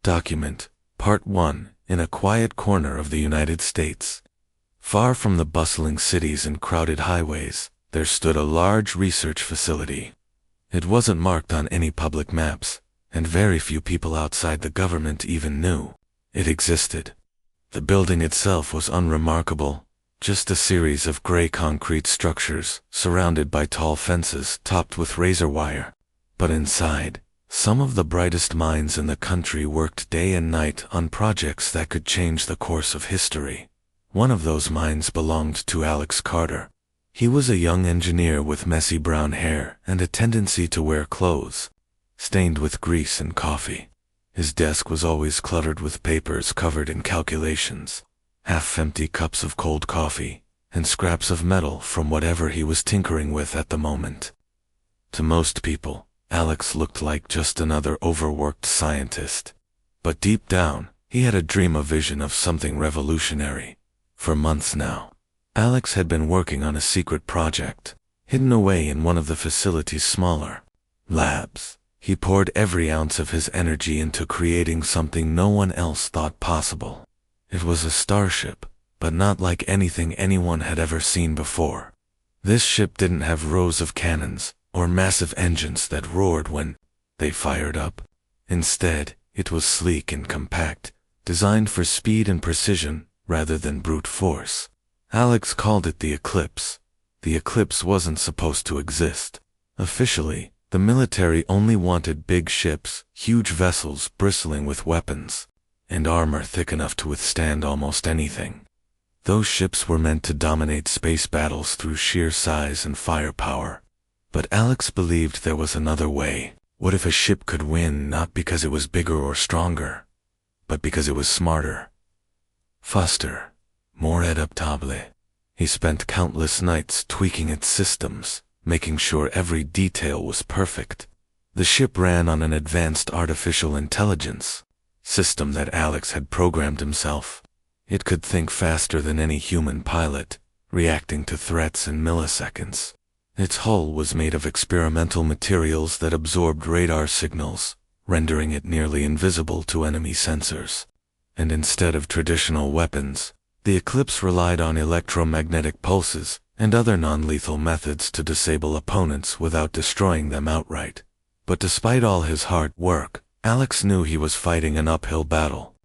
Document, Part 1, in a quiet corner of the United States. Far from the bustling cities and crowded highways, there stood a large research facility. It wasn't marked on any public maps, and very few people outside the government even knew it existed. The building itself was unremarkable, just a series of gray concrete structures surrounded by tall fences topped with razor wire. But inside, some of the brightest minds in the country worked day and night on projects that could change the course of history. One of those minds belonged to Alex Carter. He was a young engineer with messy brown hair and a tendency to wear clothes stained with grease and coffee. His desk was always cluttered with papers covered in calculations, half-empty cups of cold coffee, and scraps of metal from whatever he was tinkering with at the moment. To most people, Alex looked like just another overworked scientist. But deep down, he had a vision of something revolutionary. For months now, Alex had been working on a secret project, hidden away in one of the facility's smaller labs. He poured every ounce of his energy into creating something no one else thought possible. It was a starship, but not like anything anyone had ever seen before. This ship didn't have rows of cannons or massive engines that roared when they fired up. Instead, it was sleek and compact, designed for speed and precision rather than brute force. Alex called it the Eclipse. The Eclipse wasn't supposed to exist. Officially, the military only wanted big ships, huge vessels bristling with weapons, and armor thick enough to withstand almost anything. Those ships were meant to dominate space battles through sheer size and firepower. But Alex believed there was another way. What if a ship could win not because it was bigger or stronger, but because it was smarter, faster, more adaptable? He spent countless nights tweaking its systems, making sure every detail was perfect. The ship ran on an advanced artificial intelligence system that Alex had programmed himself. It could think faster than any human pilot, reacting to threats in milliseconds. Its hull was made of experimental materials that absorbed radar signals, rendering it nearly invisible to enemy sensors. And instead of traditional weapons, the Eclipse relied on electromagnetic pulses and other non-lethal methods to disable opponents without destroying them outright. But despite all his hard work, Alex knew he was fighting an uphill battle.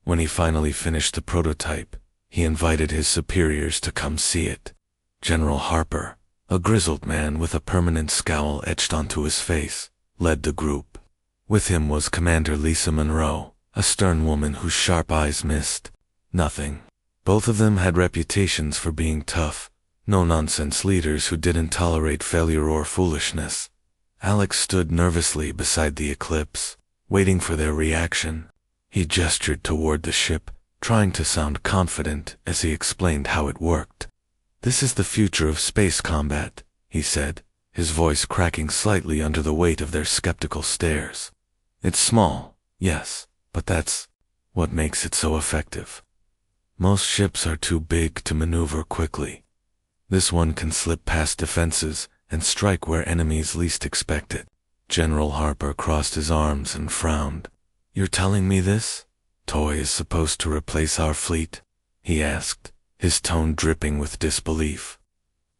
When he finally finished the prototype, he invited his superiors to come see it. General Harper, a grizzled man with a permanent scowl etched onto his face, led the group. With him was Commander Lisa Monroe, a stern woman whose sharp eyes missed nothing. Both of them had reputations for being tough, no-nonsense leaders who didn't tolerate failure or foolishness. Alex stood nervously beside the Eclipse, waiting for their reaction. He gestured toward the ship, trying to sound confident as he explained how it worked. "This is the future of space combat," he said, his voice cracking slightly under the weight of their skeptical stares. "It's small, yes, but that's what makes it so effective. Most ships are too big to maneuver quickly. This one can slip past defenses and strike where enemies least expect it." General Harper crossed his arms and frowned. "You're telling me this toy is supposed to replace our fleet?" he asked, his tone dripping with disbelief.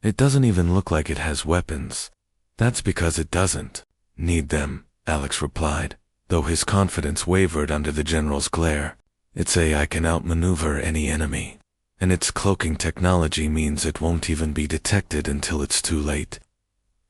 "It doesn't even look like it has weapons." "That's because it doesn't need them," Alex replied, though his confidence wavered under the general's glare. "Its AI can outmaneuver any enemy, and its cloaking technology means it won't even be detected until it's too late."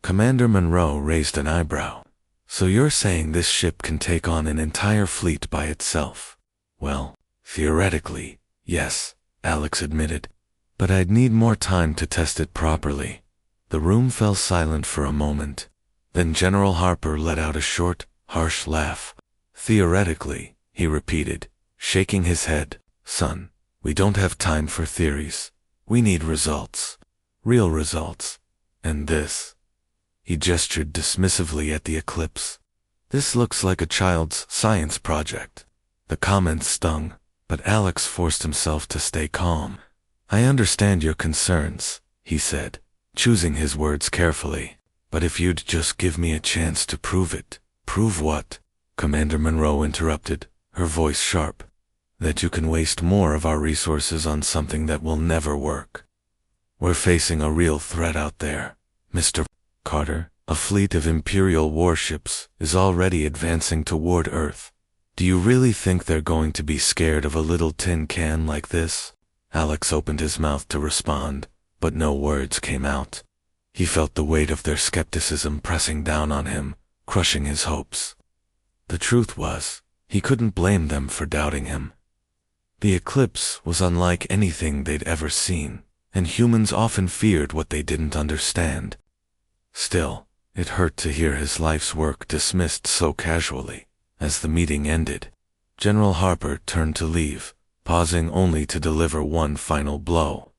Commander Monroe raised an eyebrow. "So you're saying this ship can take on an entire fleet by itself?" "Well, theoretically, yes," Alex admitted. "But I'd need more time to test it properly." The room fell silent for a moment. Then General Harper let out a short, harsh laugh. "Theoretically," he repeated, shaking his head. "Son, we don't have time for theories. We need results. Real results. And this." He gestured dismissively at the Eclipse. "This looks like a child's science project." The comment stung, but Alex forced himself to stay calm. "I understand your concerns," he said, choosing his words carefully. "But if you'd just give me a chance to prove it." "Prove what?" Commander Monroe interrupted, her voice sharp, "that you can waste more of our resources on something that will never work. We're facing a real threat out there, Mr. Carter. A fleet of Imperial warships is already advancing toward Earth. Do you really think they're going to be scared of a little tin can like this?" Alex opened his mouth to respond, but no words came out. He felt the weight of their skepticism pressing down on him, crushing his hopes. The truth was, he couldn't blame them for doubting him. The eclipse was unlike anything they'd ever seen, and humans often feared what they didn't understand. Still, it hurt to hear his life's work dismissed so casually. As the meeting ended, General Harper turned to leave, pausing only to deliver one final blow.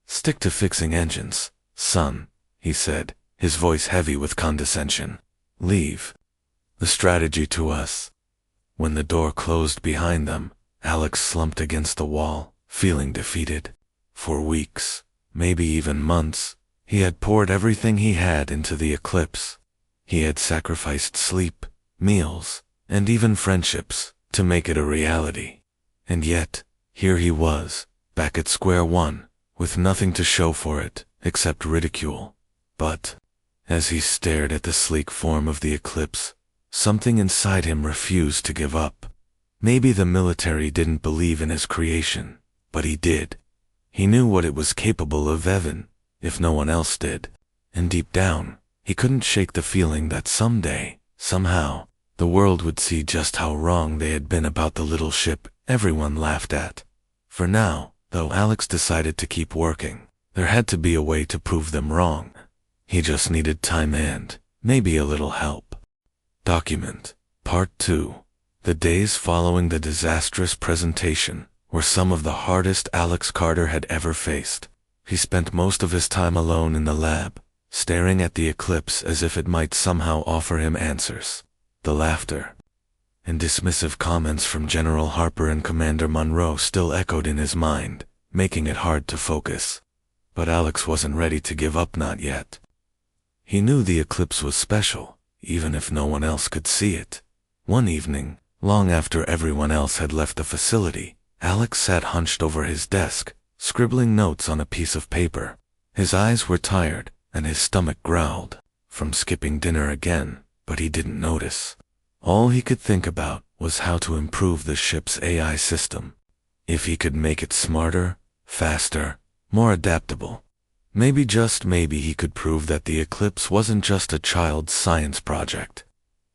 "Stick to fixing engines, son," he said, his voice heavy with condescension. "Leave the strategy to us." When the door closed behind them, Alex slumped against the wall, feeling defeated. For weeks, maybe even months, he had poured everything he had into the eclipse. He had sacrificed sleep, meals, and even friendships to make it a reality. And yet, here he was, back at square one, with nothing to show for it except ridicule. But, as he stared at the sleek form of the eclipse, something inside him refused to give up. Maybe the military didn't believe in his creation, but he did. He knew what it was capable of even if no one else did. And deep down, he couldn't shake the feeling that someday, somehow, the world would see just how wrong they had been about the little ship everyone laughed at. For now, though, Alex decided to keep working. There had to be a way to prove them wrong. He just needed time and, maybe, a little help. Document Part 2. The days following the disastrous presentation were some of the hardest Alex Carter had ever faced. He spent most of his time alone in the lab, staring at the eclipse as if it might somehow offer him answers. The laughter and dismissive comments from General Harper and Commander Monroe still echoed in his mind, making it hard to focus. But Alex wasn't ready to give up, not yet. He knew the eclipse was special, even if no one else could see it. One evening, long after everyone else had left the facility, Alex sat hunched over his desk, scribbling notes on a piece of paper. His eyes were tired, and his stomach growled from skipping dinner again, but he didn't notice. All he could think about was how to improve the ship's AI system. If he could make it smarter, faster, more adaptable. Maybe, just maybe, he could prove that the eclipse wasn't just a child's science project.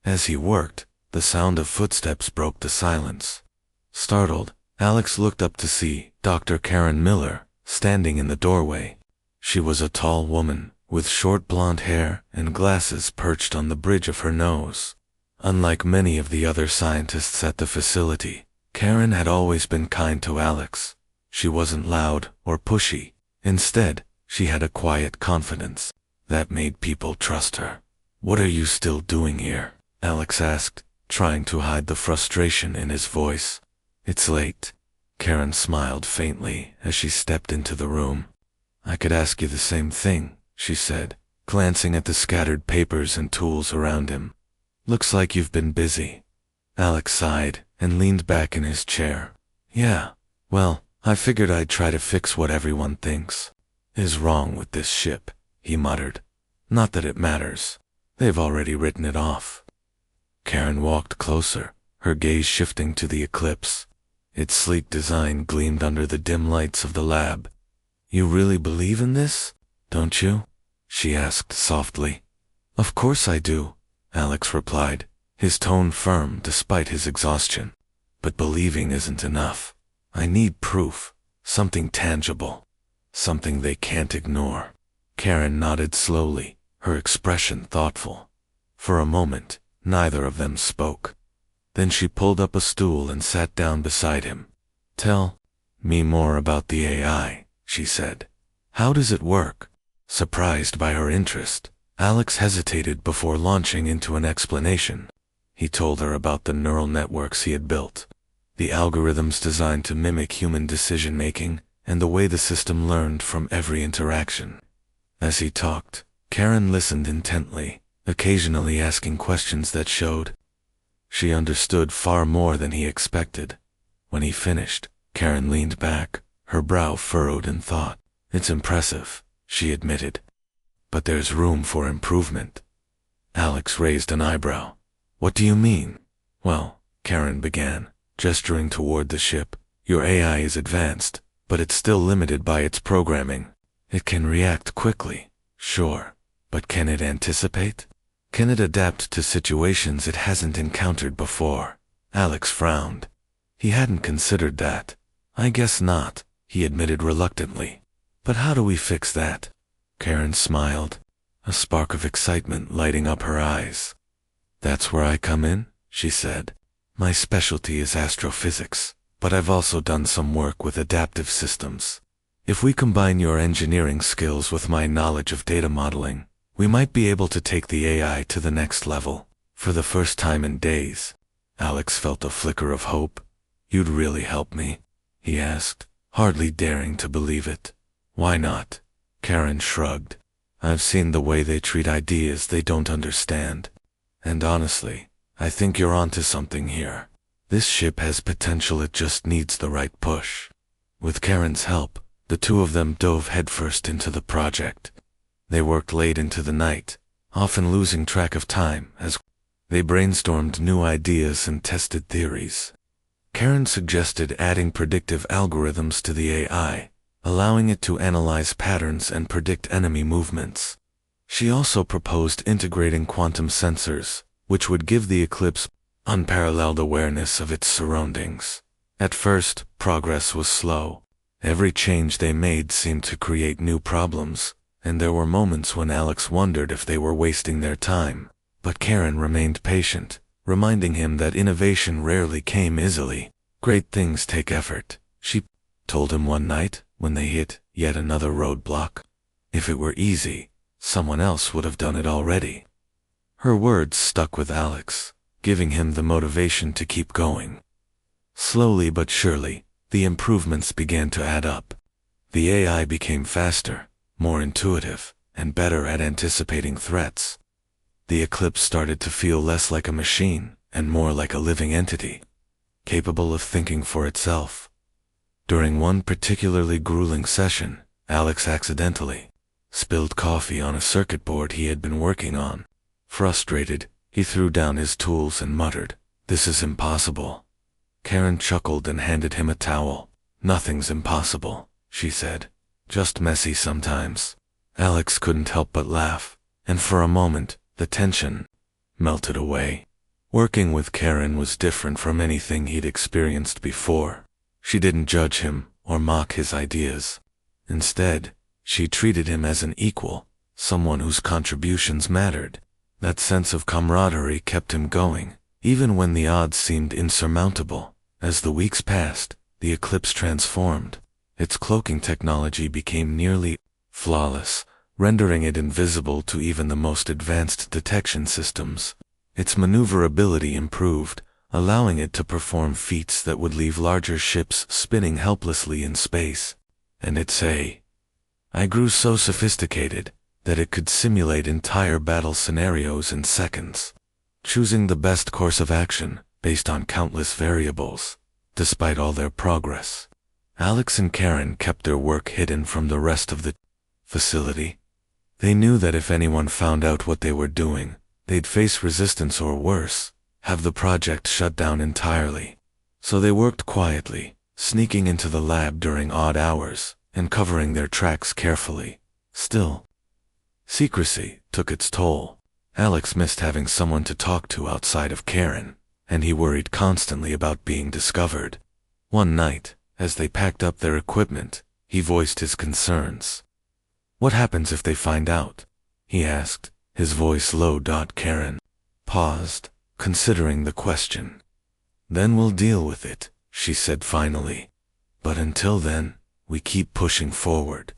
As he worked, the sound of footsteps broke the silence. Startled, Alex looked up to see Dr. Karen Miller standing in the doorway. She was a tall woman, with short blonde hair and glasses perched on the bridge of her nose. Unlike many of the other scientists at the facility, Karen had always been kind to Alex. She wasn't loud or pushy. Instead, she had a quiet confidence that made people trust her. "What are you still doing here?" Alex asked, trying to hide the frustration in his voice. "It's late." Karen smiled faintly as she stepped into the room. "I could ask you the same thing," she said, glancing at the scattered papers and tools around him. "Looks like you've been busy." Alex sighed and leaned back in his chair. "Yeah, well, I figured I'd try to fix what everyone thinks is wrong with this ship," he muttered. "Not that it matters. They've already written it off." Karen walked closer, her gaze shifting to the eclipse. Its sleek design gleamed under the dim lights of the lab. "You really believe in this, don't you?" she asked softly. "Of course I do," Alex replied, his tone firm despite his exhaustion. "But believing isn't enough. I need proof, something tangible, something they can't ignore." Karen nodded slowly, her expression thoughtful. For a moment, neither of them spoke. Then she pulled up a stool and sat down beside him. "Tell me more about the AI," she said. "How does it work?" Surprised by her interest, Alex hesitated before launching into an explanation. He told her about the neural networks he had built, the algorithms designed to mimic human decision-making, and the way the system learned from every interaction. As he talked, Karen listened intently, occasionally asking questions that showed She understood far more than he expected. When he finished, Karen leaned back, her brow furrowed in thought. It's impressive, she admitted. But there's room for improvement. Alex raised an eyebrow. What do you mean? Well, Karen began, gesturing toward the ship. Your AI is advanced, but it's still limited by its programming. It can react quickly, sure, but can it anticipate? Can it adapt to situations it hasn't encountered before? Alex frowned. He hadn't considered that. I guess not, he admitted reluctantly. But how do we fix that? Karen smiled, a spark of excitement lighting up her eyes. That's where I come in, she said. My specialty is astrophysics, but I've also done some work with adaptive systems. If we combine your engineering skills with my knowledge of data modeling, we might be able to take the AI to the next level. For the first time in days, Alex felt a flicker of hope. You'd really help me? He asked, hardly daring to believe it. Why not? Karen shrugged. I've seen the way they treat ideas they don't understand. And honestly, I think you're onto something here. This ship has potential, it just needs the right push. With Karen's help, the two of them dove headfirst into the project. They worked late into the night, often losing track of time as they brainstormed new ideas and tested theories. Karen suggested adding predictive algorithms to the AI, allowing it to analyze patterns and predict enemy movements. She also proposed integrating quantum sensors, which would give the Eclipse unparalleled awareness of its surroundings. At first, progress was slow. Every change they made seemed to create new problems, and there were moments when Alex wondered if they were wasting their time. But Karen remained patient, reminding him that innovation rarely came easily. Great things take effort, she told him one night when they hit yet another roadblock. If it were easy, someone else would have done it already. Her words stuck with Alex, giving him the motivation to keep going. Slowly but surely, the improvements began to add up. The AI became faster, more intuitive, and better at anticipating threats. The Eclipse started to feel less like a machine and more like a living entity, capable of thinking for itself. During one particularly grueling session, Alex accidentally spilled coffee on a circuit board he had been working on. Frustrated, he threw down his tools and muttered, "This is impossible." Karen chuckled and handed him a towel. "Nothing's impossible," she said. "Just messy sometimes." Alex couldn't help but laugh, and for a moment, the tension melted away. Working with Karen was different from anything he'd experienced before. She didn't judge him or mock his ideas. Instead, she treated him as an equal, someone whose contributions mattered. That sense of camaraderie kept him going, even when the odds seemed insurmountable. As the weeks passed, the Eclipse transformed. Its cloaking technology became nearly flawless, rendering it invisible to even the most advanced detection systems. Its maneuverability improved, allowing it to perform feats that would leave larger ships spinning helplessly in space. And its AI grew so sophisticated that it could simulate entire battle scenarios in seconds, choosing the best course of action based on countless variables. Despite all their progress, Alex and Karen kept their work hidden from the rest of the facility. They knew that if anyone found out what they were doing, they'd face resistance or worse, have the project shut down entirely. So they worked quietly, sneaking into the lab during odd hours, and covering their tracks carefully. Still, secrecy took its toll. Alex missed having someone to talk to outside of Karen, and he worried constantly about being discovered. One night, as they packed up their equipment, he voiced his concerns. "What happens if they find out?" he asked, his voice low. Karen paused, considering the question. "Then we'll deal with it," she said finally. "But until then, we keep pushing forward.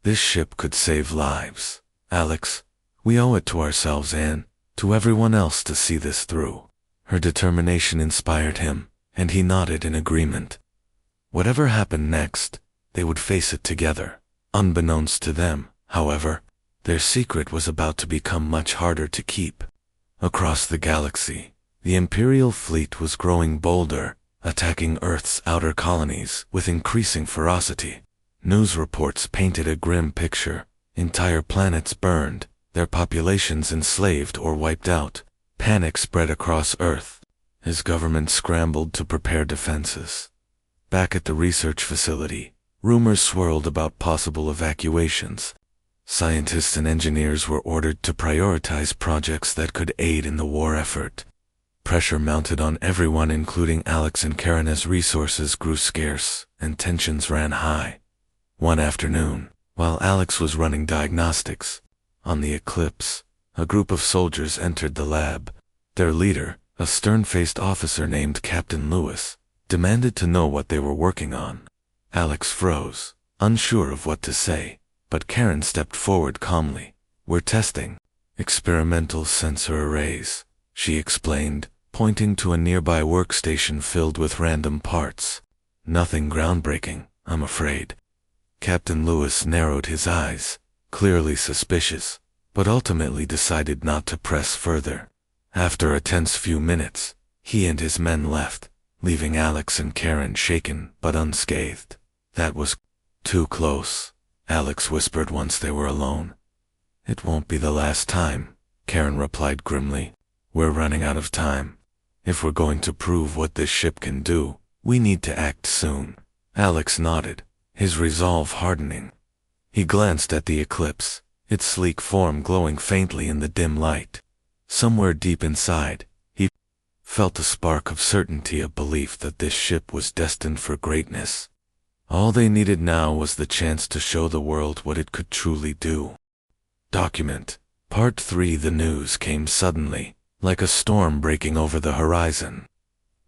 This ship could save lives. Alex, we owe it to ourselves and to everyone else to see this through." Her determination inspired him, and he nodded in agreement. Whatever happened next, they would face it together. Unbeknownst to them, however, their secret was about to become much harder to keep. Across the galaxy, The Imperial fleet was growing bolder, attacking Earth's outer colonies with increasing ferocity. News reports painted a grim picture. Entire planets burned, their populations enslaved or wiped out. Panic spread across Earth. His government scrambled to prepare defenses. Back at the research facility, rumors swirled about possible evacuations. Scientists and engineers were ordered to prioritize projects that could aid in the war effort. Pressure mounted on everyone, including Alex and Karen, as resources grew scarce and tensions ran high. One afternoon, while Alex was running diagnostics on the Eclipse, a group of soldiers entered the lab. Their leader, a stern-faced officer named Captain Lewis, demanded to know what they were working on. Alex froze, unsure of what to say, but Karen stepped forward calmly. "We're testing experimental sensor arrays," she explained, pointing to a nearby workstation filled with random parts. "Nothing groundbreaking, I'm afraid." Captain Lewis narrowed his eyes, clearly suspicious, but ultimately decided not to press further. After a tense few minutes, he and his men left, leaving Alex and Karen shaken but unscathed. "That was too close," Alex whispered once they were alone. "It won't be the last time," Karen replied grimly. "We're running out of time. If we're going to prove what this ship can do, we need to act soon." Alex nodded, his resolve hardening. He glanced at the Eclipse, its sleek form glowing faintly in the dim light. Somewhere deep inside, he felt a spark of certainty, a belief that this ship was destined for greatness. All they needed now was the chance to show the world what it could truly do. Document Part 3. The news came suddenly, like a storm breaking over the horizon.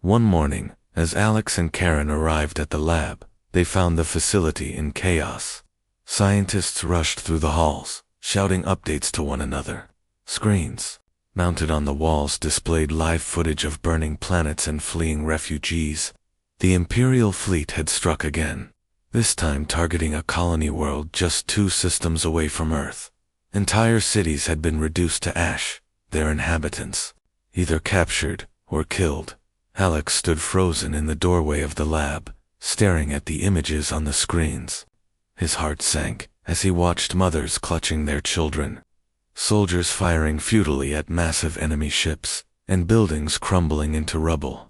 One morning, as Alex and Karen arrived at the lab, they found the facility in chaos. Scientists rushed through the halls, shouting updates to one another. Screens mounted on the walls displayed live footage of burning planets and fleeing refugees. The Imperial fleet had struck again, this time targeting a colony world just 2 systems away from Earth. Entire cities had been reduced to ash, their inhabitants either captured or killed. Alex stood frozen in the doorway of the lab, staring at the images on the screens. His heart sank as he watched mothers clutching their children, soldiers firing futilely at massive enemy ships, and buildings crumbling into rubble.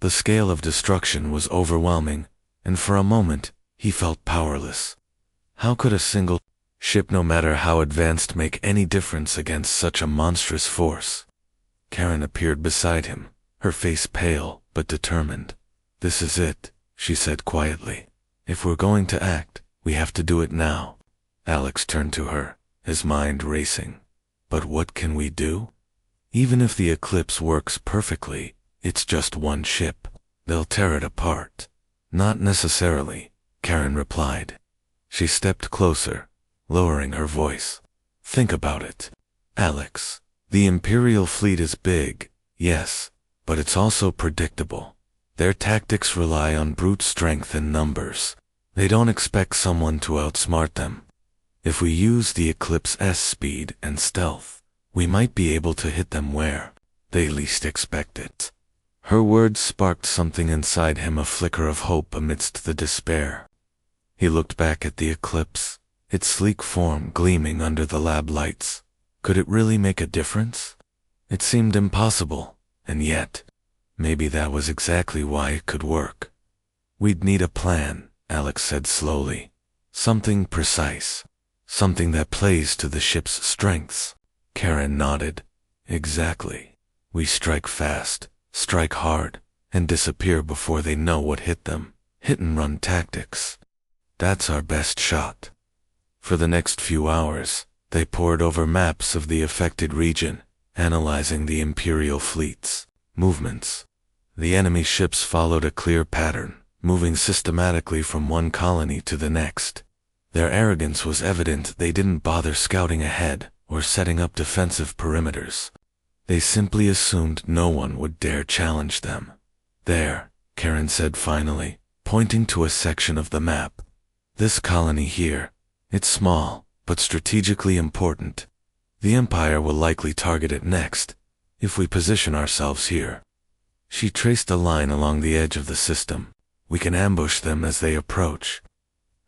The scale of destruction was overwhelming, and for a moment, he felt powerless. How could a single ship, no matter how advanced, make any difference against such a monstrous force? Karen appeared beside him, her face pale but determined. "This is it," she said quietly. "If we're going to act, we have to do it now." Alex turned to her, his mind racing. "But what can we do? Even if the Eclipse works perfectly, it's just one ship. They'll tear it apart." "Not necessarily," Karen replied. She stepped closer, lowering her voice. "Think about it, Alex. The Imperial fleet is big, yes, but it's also predictable. Their tactics rely on brute strength and numbers. They don't expect someone to outsmart them. If we use the Eclipse's speed and stealth, we might be able to hit them where they least expect it." Her words sparked something inside him, a flicker of hope amidst the despair. He looked back at the Eclipse, its sleek form gleaming under the lab lights. Could it really make a difference? It seemed impossible, and yet, maybe that was exactly why it could work. "We'd need a plan," Alex said slowly. "Something precise. Something that plays to the ship's strengths." Karen nodded. "Exactly. We strike fast, strike hard, and disappear before they know what hit them. Hit-and-run tactics. That's our best shot." For the next few hours, they pored over maps of the affected region, analyzing the Imperial fleet's movements. The enemy ships followed a clear pattern, moving systematically from one colony to the next. Their arrogance was evident. They didn't bother scouting ahead or setting up defensive perimeters. They simply assumed no one would dare challenge them. "There," Karen said finally, pointing to a section of the map. "This colony here. It's small, but strategically important. The Empire will likely target it next, if we position ourselves here." She traced a line along the edge of the system. We can ambush them as they approach.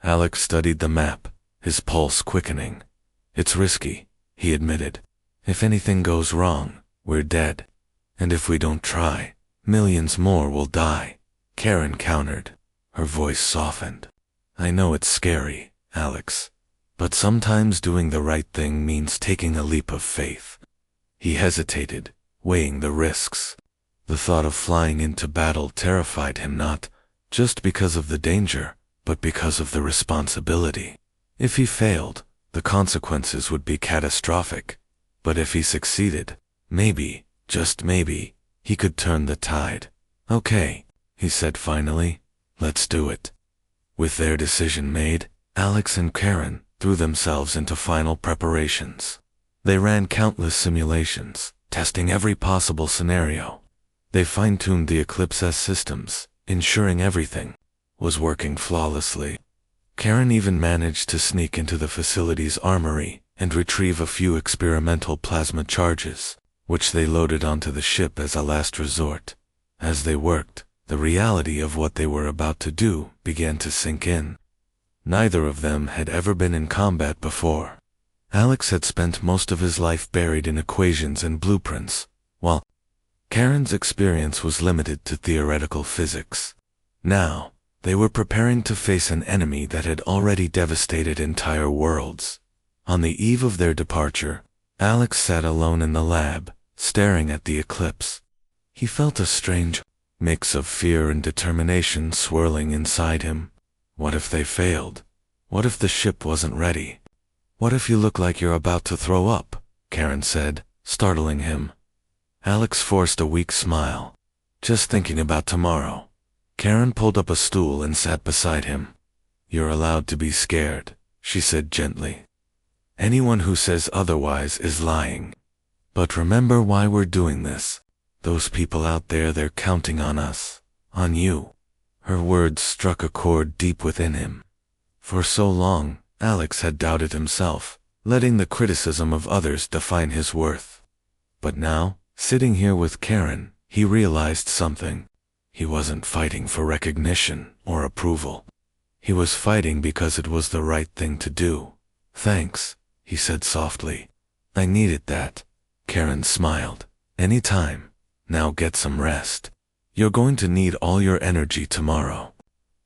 Alex studied the map, his pulse quickening. It's risky, he admitted. If anything goes wrong, we're dead. And if we don't try, millions more will die. Karen countered. Her voice softened. I know it's scary, Alex. But sometimes doing the right thing means taking a leap of faith. He hesitated, weighing the risks. The thought of flying into battle terrified him, not just because of the danger, but because of the responsibility. If he failed, the consequences would be catastrophic. But if he succeeded, maybe, just maybe, he could turn the tide. Okay, he said finally, let's do it. With their decision made, Alex and Karen threw themselves into final preparations. They ran countless simulations, testing every possible scenario. They fine-tuned the Eclipse's systems, ensuring everything was working flawlessly. Karen even managed to sneak into the facility's armory and retrieve a few experimental plasma charges, which they loaded onto the ship as a last resort. As they worked, the reality of what they were about to do began to sink in. Neither of them had ever been in combat before. Alex had spent most of his life buried in equations and blueprints, while Karen's experience was limited to theoretical physics. Now, they were preparing to face an enemy that had already devastated entire worlds. On the eve of their departure, Alex sat alone in the lab, staring at the eclipse. He felt a strange mix of fear and determination swirling inside him. What if they failed? What if the ship wasn't ready? What if you look like you're about to throw up? Karen said, startling him. Alex forced a weak smile. Just thinking about tomorrow. Karen pulled up a stool and sat beside him. You're allowed to be scared, she said gently. Anyone who says otherwise is lying. But remember why we're doing this. Those people out there, they're counting on us. On you. Her words struck a chord deep within him. For so long, Alex had doubted himself, letting the criticism of others define his worth. But now, sitting here with Karen, he realized something. He wasn't fighting for recognition or approval. He was fighting because it was the right thing to do. Thanks, he said softly. I needed that. Karen smiled. Anytime. Now get some rest. You're going to need all your energy tomorrow.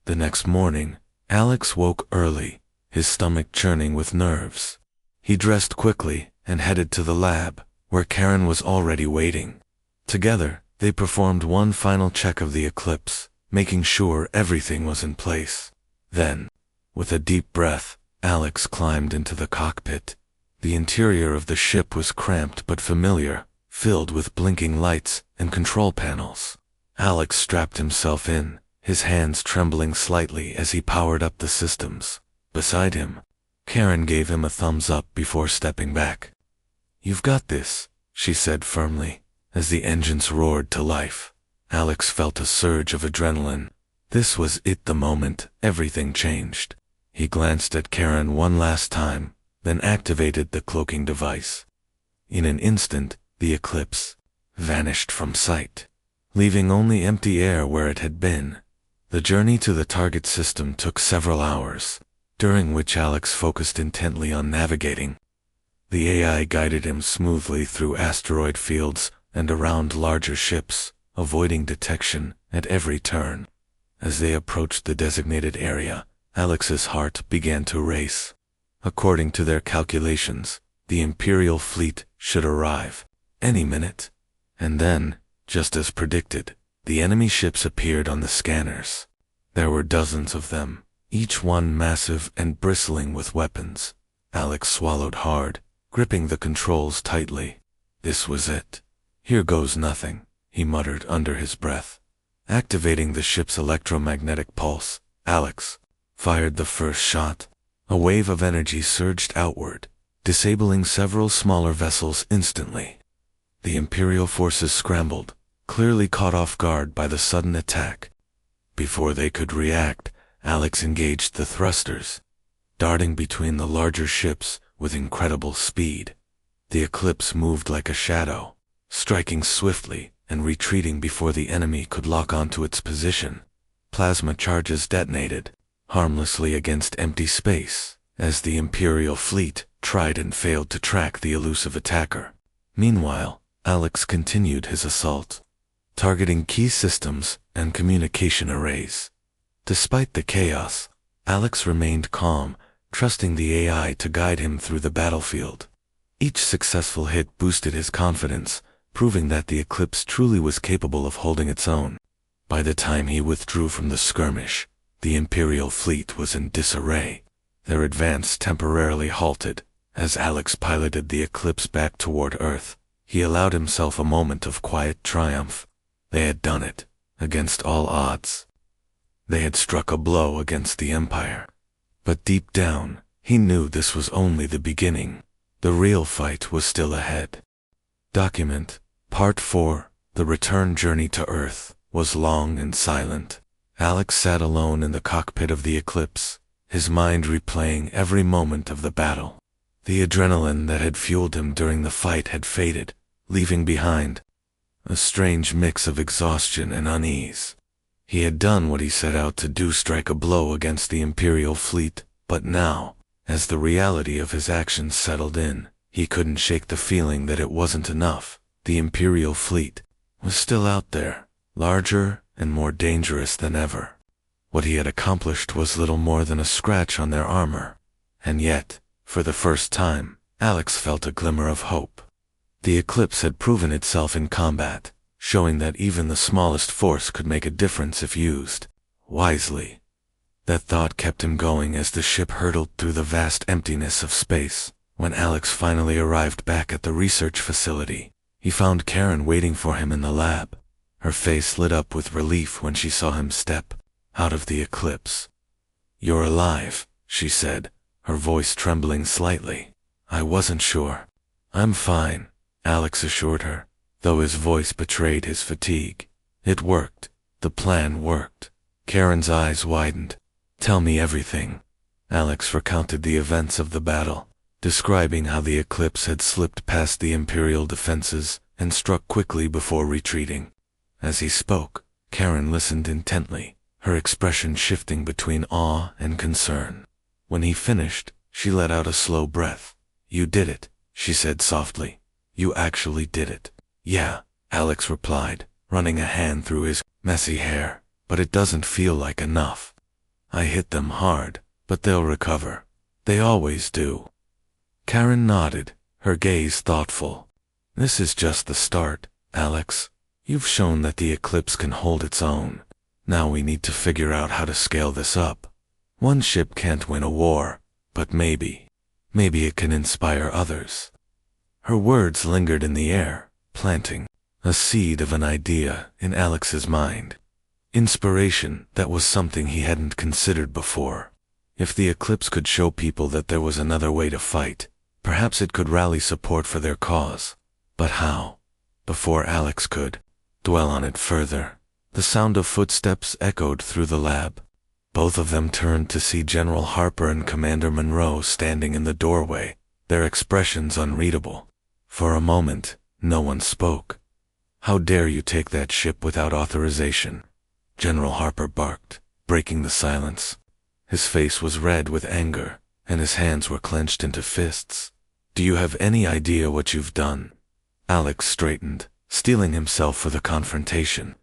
The next morning, Alex woke early, his stomach churning with nerves. He dressed quickly and headed to the lab, where Karen was already waiting. Together, they performed one final check of the eclipse, making sure everything was in place. Then, with a deep breath, Alex climbed into the cockpit. The interior of the ship was cramped but familiar, filled with blinking lights and control panels. Alex strapped himself in, his hands trembling slightly as he powered up the systems. Beside him, Karen gave him a thumbs up before stepping back. You've got this, she said firmly. As the engines roared to life, Alex felt a surge of adrenaline. This was it, the moment everything changed. He glanced at Karen one last time, then activated the cloaking device. In an instant, the eclipse vanished from sight, leaving only empty air where it had been. The journey to the target system took several hours, during which Alex focused intently on navigating. The AI guided him smoothly through asteroid fields and around larger ships, avoiding detection at every turn. As they approached the designated area, Alex's heart began to race. According to their calculations, the Imperial fleet should arrive any minute. And then, just as predicted, the enemy ships appeared on the scanners. There were dozens of them, each one massive and bristling with weapons. Alex swallowed hard, gripping the controls tightly. This was it. Here goes nothing, he muttered under his breath. Activating the ship's electromagnetic pulse, Alex fired the first shot. A wave of energy surged outward, disabling several smaller vessels instantly. The Imperial forces scrambled, clearly caught off guard by the sudden attack. Before they could react, Alex engaged the thrusters, darting between the larger ships with incredible speed. The eclipse moved like a shadow, striking swiftly, and retreating before the enemy could lock onto its position. Plasma charges detonated, harmlessly against empty space, as the Imperial fleet tried and failed to track the elusive attacker. Meanwhile, Alex continued his assault, targeting key systems and communication arrays. Despite the chaos, Alex remained calm, trusting the AI to guide him through the battlefield. Each successful hit boosted his confidence, proving that the Eclipse truly was capable of holding its own. By the time he withdrew from the skirmish, the Imperial fleet was in disarray. Their advance temporarily halted. As Alex piloted the Eclipse back toward Earth, he allowed himself a moment of quiet triumph. They had done it, against all odds. They had struck a blow against the Empire. But deep down, he knew this was only the beginning. The real fight was still ahead. Document Part 4, The Return Journey to Earth, was long and silent. Alex sat alone in the cockpit of the Eclipse, his mind replaying every moment of the battle. The adrenaline that had fueled him during the fight had faded, leaving behind a strange mix of exhaustion and unease. He had done what he set out to do, strike a blow against the Imperial fleet, but now, as the reality of his actions settled in, he couldn't shake the feeling that it wasn't enough. The Imperial fleet was still out there, larger and more dangerous than ever. What he had accomplished was little more than a scratch on their armor, and yet, for the first time, Alex felt a glimmer of hope. The Eclipse had proven itself in combat, showing that even the smallest force could make a difference if used wisely. That thought kept him going as the ship hurtled through the vast emptiness of space. When Alex finally arrived back at the research facility, he found Karen waiting for him in the lab. Her face lit up with relief when she saw him step out of the Eclipse. "You're alive," she said, her voice trembling slightly. "I wasn't sure." "I'm fine," Alex assured her, though his voice betrayed his fatigue. It worked. The plan worked. Karen's eyes widened. "Tell me everything." Alex recounted the events of the battle, describing how the Eclipse had slipped past the Imperial defenses and struck quickly before retreating. As he spoke, Karen listened intently, her expression shifting between awe and concern. When he finished, she let out a slow breath. "You did it," she said softly. "You actually did it." "Yeah," Alex replied, running a hand through his messy hair, "but it doesn't feel like enough. I hit them hard, but they'll recover. They always do." Karen nodded, her gaze thoughtful. "This is just the start, Alex. You've shown that the Eclipse can hold its own. Now we need to figure out how to scale this up. One ship can't win a war, but maybe it can inspire others." Her words lingered in the air, planting a seed of an idea in Alex's mind. Inspiration, that was something he hadn't considered before. If the Eclipse could show people that there was another way to fight, perhaps it could rally support for their cause. But how? Before Alex could dwell on it further, the sound of footsteps echoed through the lab. Both of them turned to see General Harper and Commander Monroe standing in the doorway, their expressions unreadable. For a moment, no one spoke. "How dare you take that ship without authorization?" General Harper barked, breaking the silence. His face was red with anger, and his hands were clenched into fists. "Do you have any idea what you've done?" Alex straightened, steeling himself for the confrontation.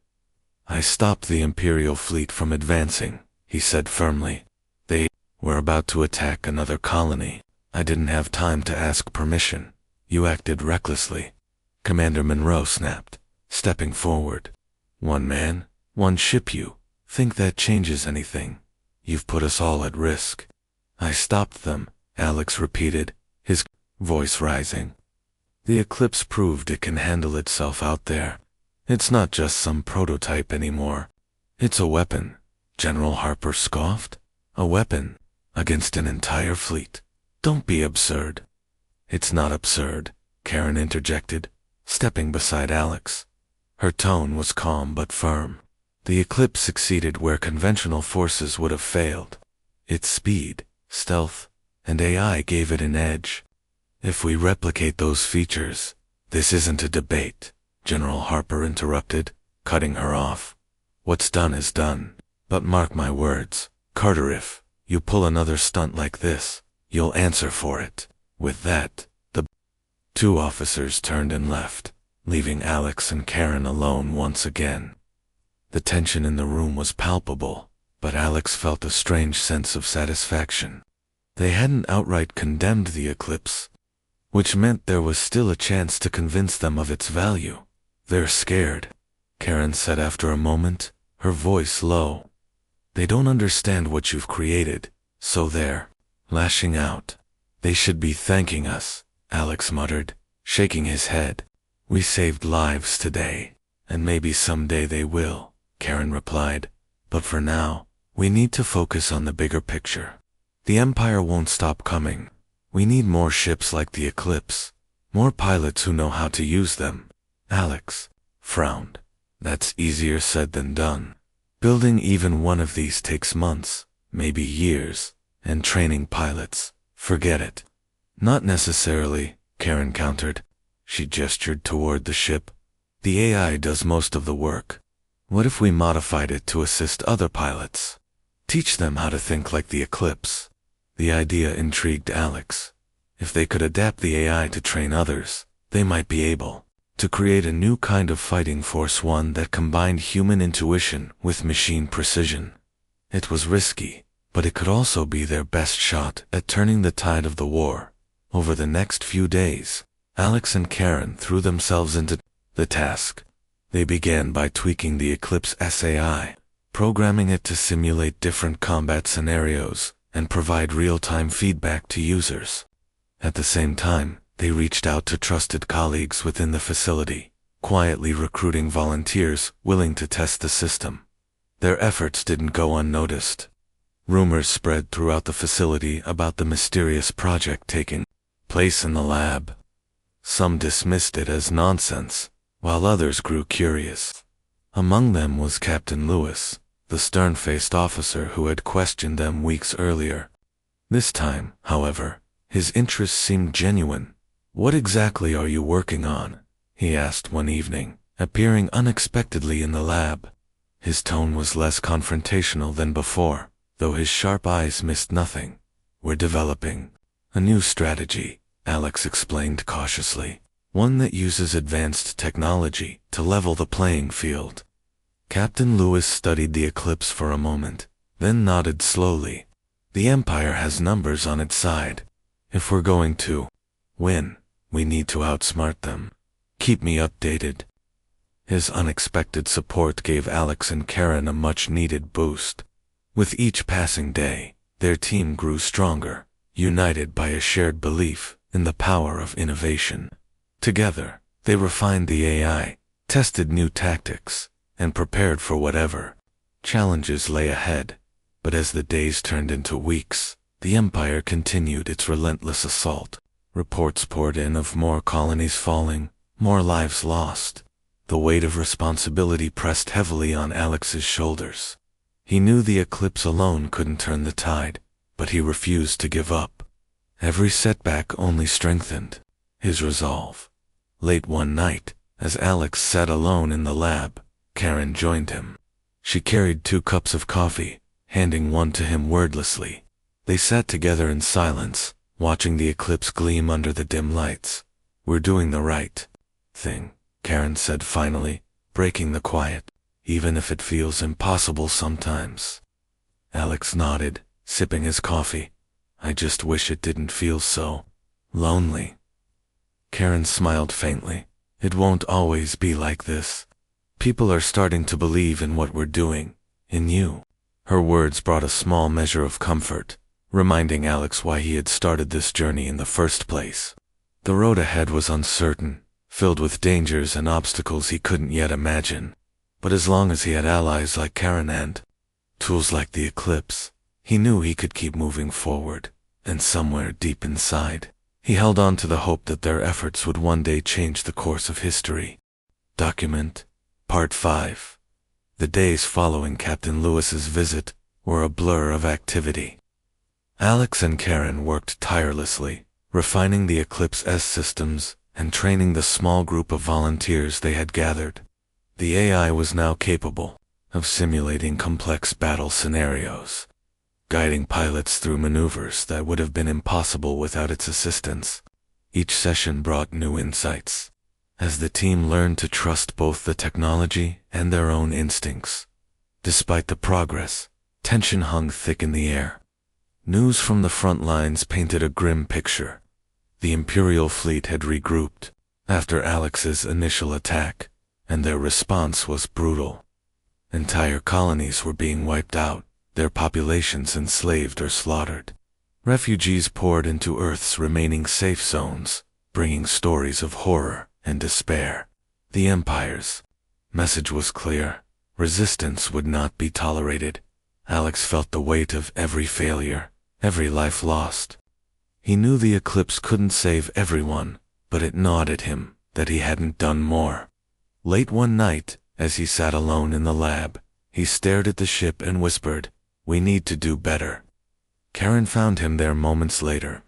"I stopped the Imperial fleet from advancing," he said firmly. "They were about to attack another colony. I didn't have time to ask permission. You acted recklessly." Commander Monroe snapped, stepping forward. "One man, one ship, you think that changes anything? You've put us all at risk." "I stopped them," Alex repeated, his voice rising. "The Eclipse proved it can handle itself out there. It's not just some prototype anymore. It's a weapon." General Harper scoffed. "A weapon against an entire fleet? Don't be absurd." "It's not absurd," Karen interjected, stepping beside Alex. Her tone was calm but firm. The Eclipse succeeded where conventional forces would have failed. Its speed, stealth, and AI gave it an edge. If we replicate those features, this isn't a debate. General Harper interrupted, cutting her off. What's done is done. But mark my words, Carter, if you pull another stunt like this, you'll answer for it. With that, the two officers turned and left, leaving Alex and Karen alone once again. The tension in the room was palpable, but Alex felt a strange sense of satisfaction. They hadn't outright condemned the eclipse, which meant there was still a chance to convince them of its value. They're scared, Karen said after a moment, her voice low. They don't understand what you've created, so they're lashing out. They should be thanking us, Alex muttered, shaking his head. We saved lives today, and maybe someday they will, Karen replied. But for now, we need to focus on the bigger picture. The Empire won't stop coming. We need more ships like the Eclipse, more pilots who know how to use them. Alex frowned. That's easier said than done. Building even one of these takes months, maybe years, and training pilots, forget it. Not necessarily, Karen countered. She gestured toward the ship. The AI does most of the work. What if we modified it to assist other pilots? Teach them how to think like the Eclipse. The idea intrigued Alex. If they could adapt the AI to train others, they might be able to create a new kind of fighting force, one that combined human intuition with machine precision. It was risky, but it could also be their best shot at turning the tide of the war. Over the next few days, Alex and Karen threw themselves into the task. They began by tweaking the Eclipse SAI, programming it to simulate different combat scenarios and provide real-time feedback to users. At the same time, they reached out to trusted colleagues within the facility, quietly recruiting volunteers willing to test the system. Their efforts didn't go unnoticed. Rumors spread throughout the facility about the mysterious project taking place in the lab. Some dismissed it as nonsense, while others grew curious. Among them was Captain Lewis, the stern-faced officer who had questioned them weeks earlier. This time, however, his interest seemed genuine. What exactly are you working on? He asked one evening, appearing unexpectedly in the lab. His tone was less confrontational than before, though his sharp eyes missed nothing. We're developing a new strategy, Alex explained cautiously, one that uses advanced technology to level the playing field. Captain Lewis studied the Eclipse for a moment, then nodded slowly. The Empire has numbers on its side. If we're going to win, we need to outsmart them. Keep me updated. His unexpected support gave Alex and Karen a much-needed boost. With each passing day, their team grew stronger, united by a shared belief in the power of innovation. Together, they refined the AI, tested new tactics, and prepared for whatever challenges lay ahead. But as the days turned into weeks, the Empire continued its relentless assault. Reports poured in of more colonies falling, more lives lost. The weight of responsibility pressed heavily on Alex's shoulders. He knew the Eclipse alone couldn't turn the tide, but he refused to give up. Every setback only strengthened his resolve. Late one night, as Alex sat alone in the lab, Karen joined him. She carried 2 cups of coffee, handing one to him wordlessly. They sat together in silence, watching the Eclipse gleam under the dim lights. We're doing the right thing, Karen said finally, breaking the quiet, even if it feels impossible sometimes. Alex nodded, sipping his coffee. I just wish it didn't feel so lonely. Karen smiled faintly. It won't always be like this. People are starting to believe in what we're doing, in you. Her words brought a small measure of comfort, reminding Alex why he had started this journey in the first place. The road ahead was uncertain, filled with dangers and obstacles he couldn't yet imagine. But as long as he had allies like Karen and tools like the Eclipse, he knew he could keep moving forward. And somewhere deep inside, he held on to the hope that their efforts would one day change the course of history. Document Part 5. The days following Captain Lewis's visit were a blur of activity. Alex and Karen worked tirelessly, refining the Eclipse S systems and training the small group of volunteers they had gathered. The AI was now capable of simulating complex battle scenarios, guiding pilots through maneuvers that would have been impossible without its assistance. Each session brought new insights, as the team learned to trust both the technology and their own instincts. Despite the progress, tension hung thick in the air. News from the front lines painted a grim picture. The Imperial fleet had regrouped after Alex's initial attack, and their response was brutal. Entire colonies were being wiped out, their populations enslaved or slaughtered. Refugees poured into Earth's remaining safe zones, bringing stories of horror and despair. The Empire's message was clear: resistance would not be tolerated. Alex felt the weight of every failure, every life lost. He knew the eclipse couldn't save everyone, but it gnawed at him that he hadn't done more. Late one night, as he sat alone in the lab, he stared at the ship and whispered, "We need to do better." Karen found him there moments later.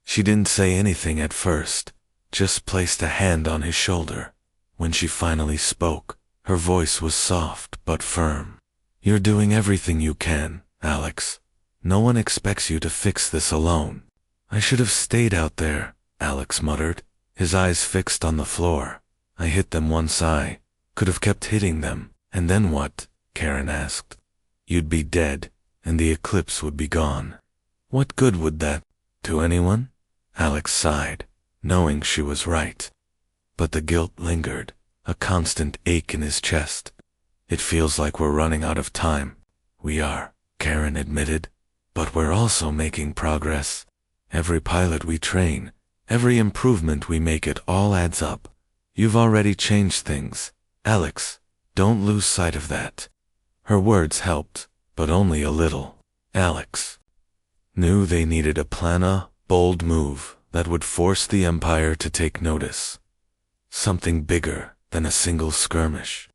She didn't say anything at first, just placed a hand on his shoulder. When she finally spoke, her voice was soft but firm. "You're doing everything you can, Alex. No one expects you to fix this alone." "I should have stayed out there," Alex muttered, his eyes fixed on the floor. "I hit them once. I could have kept hitting them, and then what?" Karen asked. "You'd be dead, and the eclipse would be gone." "What good would that do anyone?" Alex sighed, knowing she was right. But the guilt lingered, a constant ache in his chest. "It feels like we're running out of time." "We are," Karen admitted, "but we're also making progress. Every pilot we train, every improvement we make, it all adds up. You've already changed things, Alex. Don't lose sight of that." Her words helped, but only a little. Alex knew they needed a plan, a bold move that would force the Empire to take notice. Something bigger than a single skirmish.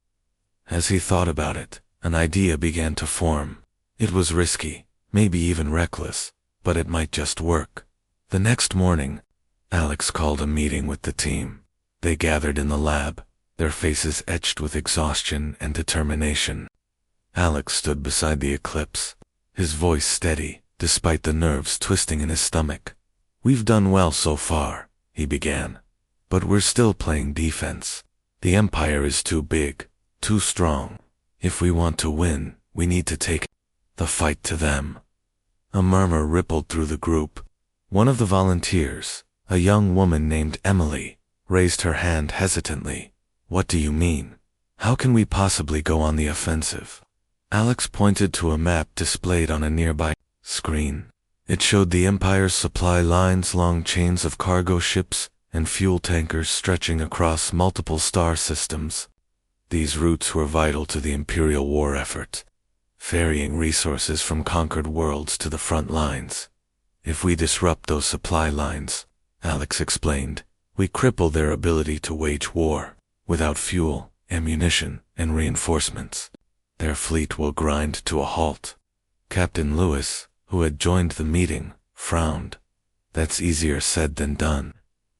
As he thought about it, an idea began to form. It was risky, maybe even reckless, but it might just work. The next morning, Alex called a meeting with the team. They gathered in the lab, their faces etched with exhaustion and determination. Alex stood beside the eclipse, his voice steady, despite the nerves twisting in his stomach. "We've done well so far," he began, "but we're still playing defense. The Empire is too big, too strong. If we want to win, we need to take the fight to them." A murmur rippled through the group. One of the volunteers, a young woman named Emily, raised her hand hesitantly. "What do you mean? How can we possibly go on the offensive?" Alex pointed to a map displayed on a nearby screen. It showed the Empire's supply lines, long chains of cargo ships, and fuel tankers stretching across multiple star systems. These routes were vital to the Imperial war effort, ferrying resources from conquered worlds to the front lines. "If we disrupt those supply lines," Alex explained, "we cripple their ability to wage war. Without fuel, ammunition, and reinforcements, their fleet will grind to a halt." Captain Lewis, who had joined the meeting, frowned. "That's easier said than done.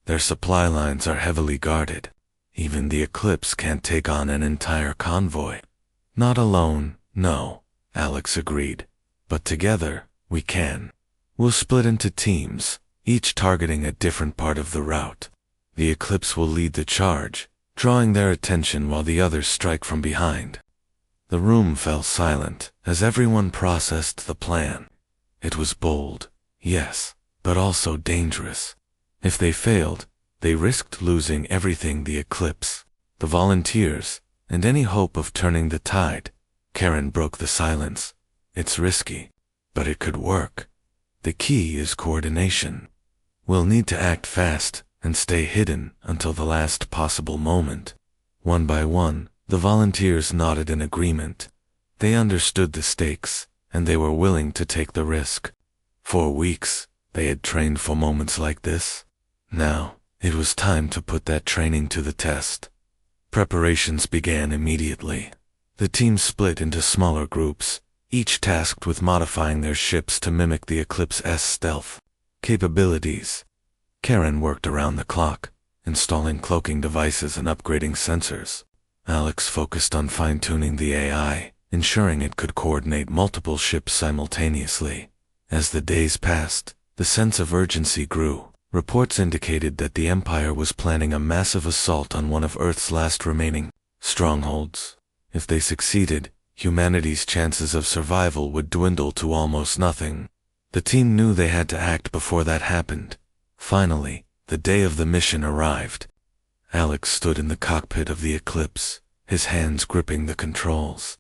Their supply lines are heavily guarded. Even the eclipse can't take on an entire convoy." "Not alone, no," Alex agreed. "But together, we can. We'll split into teams, each targeting a different part of the route. The eclipse will lead the charge, drawing their attention while the others strike from behind." The room fell silent as everyone processed the plan. It was bold, yes, but also dangerous. If they failed, they risked losing everything: the eclipse, the volunteers, and any hope of turning the tide. Karen broke the silence. "It's risky, but it could work. The key is coordination. We'll need to act fast and stay hidden until the last possible moment." One by one, the volunteers nodded in agreement. They understood the stakes, and they were willing to take the risk. For weeks, they had trained for moments like this. Now, it was time to put that training to the test. Preparations began immediately. The team split into smaller groups, each tasked with modifying their ships to mimic the eclipse's stealth capabilities. Karen worked around the clock, installing cloaking devices and upgrading sensors. Alex focused on fine-tuning the AI, ensuring it could coordinate multiple ships simultaneously. As the days passed, the sense of urgency grew. Reports indicated that the Empire was planning a massive assault on one of Earth's last remaining strongholds. If they succeeded, humanity's chances of survival would dwindle to almost nothing. The team knew they had to act before that happened. Finally, the day of the mission arrived. Alex stood in the cockpit of the Eclipse, his hands gripping the controls.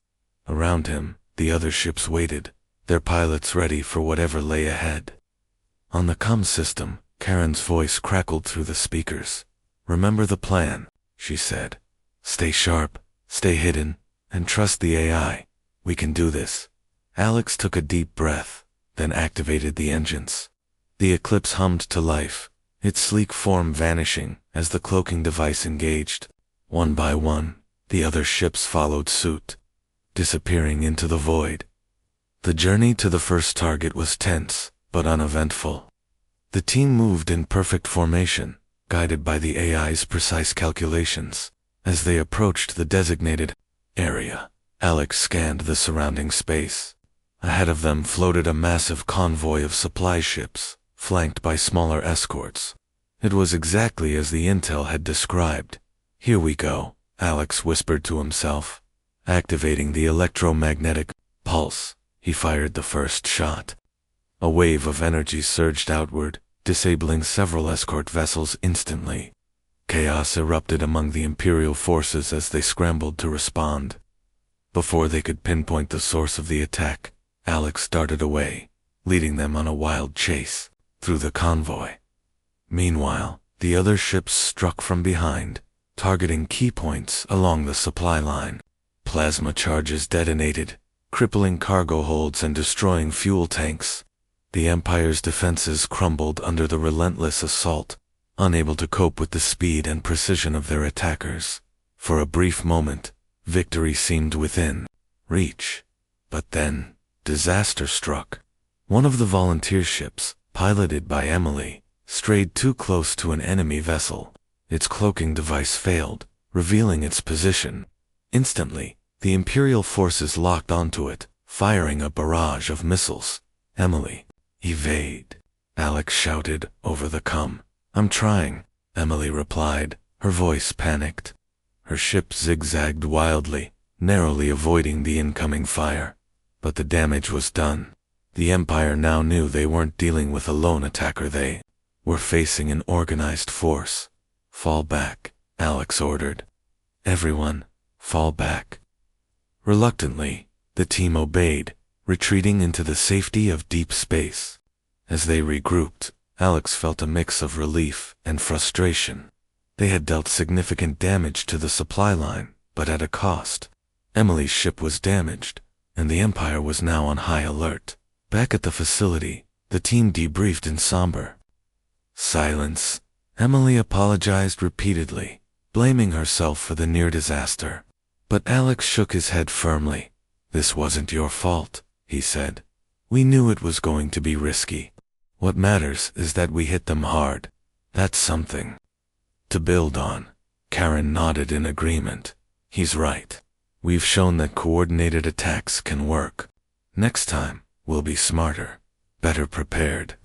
Around him, the other ships waited, their pilots ready for whatever lay ahead. On the comm system, Karen's voice crackled through the speakers. "Remember the plan," she said. "Stay sharp, stay hidden, and trust the AI. We can do this." Alex took a deep breath, then activated the engines. The Eclipse hummed to life, its sleek form vanishing as the cloaking device engaged. One by one, the other ships followed suit, disappearing into the void. The journey to the first target was tense, but uneventful. The team moved in perfect formation, guided by the AI's precise calculations. As they approached the designated area, Alex scanned the surrounding space. Ahead of them floated a massive convoy of supply ships, flanked by smaller escorts. It was exactly as the intel had described. "Here we go," Alex whispered to himself. Activating the electromagnetic pulse, he fired the first shot. A wave of energy surged outward, disabling several escort vessels instantly. Chaos erupted among the Imperial forces as they scrambled to respond. Before they could pinpoint the source of the attack, Alex darted away, leading them on a wild chase through the convoy. Meanwhile, the other ships struck from behind, targeting key points along the supply line. Plasma charges detonated, crippling cargo holds and destroying fuel tanks. The Empire's defenses crumbled under the relentless assault, unable to cope with the speed and precision of their attackers. For a brief moment, victory seemed within reach. But then, disaster struck. One of the volunteer ships, piloted by Emily, strayed too close to an enemy vessel. Its cloaking device failed, revealing its position. Instantly, the Imperial forces locked onto it, firing a barrage of missiles. "Emily, evade," Alex shouted over the comm. "I'm trying," Emily replied, her voice panicked. Her ship zigzagged wildly, narrowly avoiding the incoming fire. But the damage was done. The Empire now knew they weren't dealing with a lone attacker, they were facing an organized force. "Fall back," Alex ordered. "Everyone, fall back." Reluctantly, the team obeyed, retreating into the safety of deep space. As they regrouped, Alex felt a mix of relief and frustration. They had dealt significant damage to the supply line, but at a cost. Emily's ship was damaged, and the Empire was now on high alert. Back at the facility, the team debriefed in somber silence. Emily apologized repeatedly, blaming herself for the near disaster. But Alex shook his head firmly. "This wasn't your fault," he said. "We knew it was going to be risky. What matters is that we hit them hard. That's something to build on." Karen nodded in agreement. "He's right. We've shown that coordinated attacks can work. Next time, we'll be smarter, better prepared."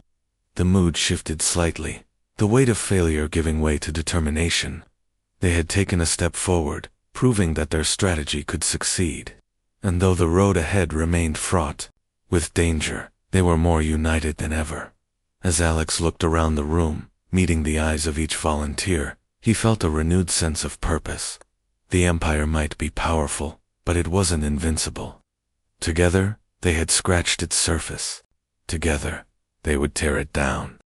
The mood shifted slightly, the weight of failure giving way to determination. They had taken a step forward, proving that their strategy could succeed. And though the road ahead remained fraught with danger, they were more united than ever. As Alex looked around the room, meeting the eyes of each volunteer, he felt a renewed sense of purpose. The Empire might be powerful, but it wasn't invincible. Together, they had scratched its surface. Together, they would tear it down.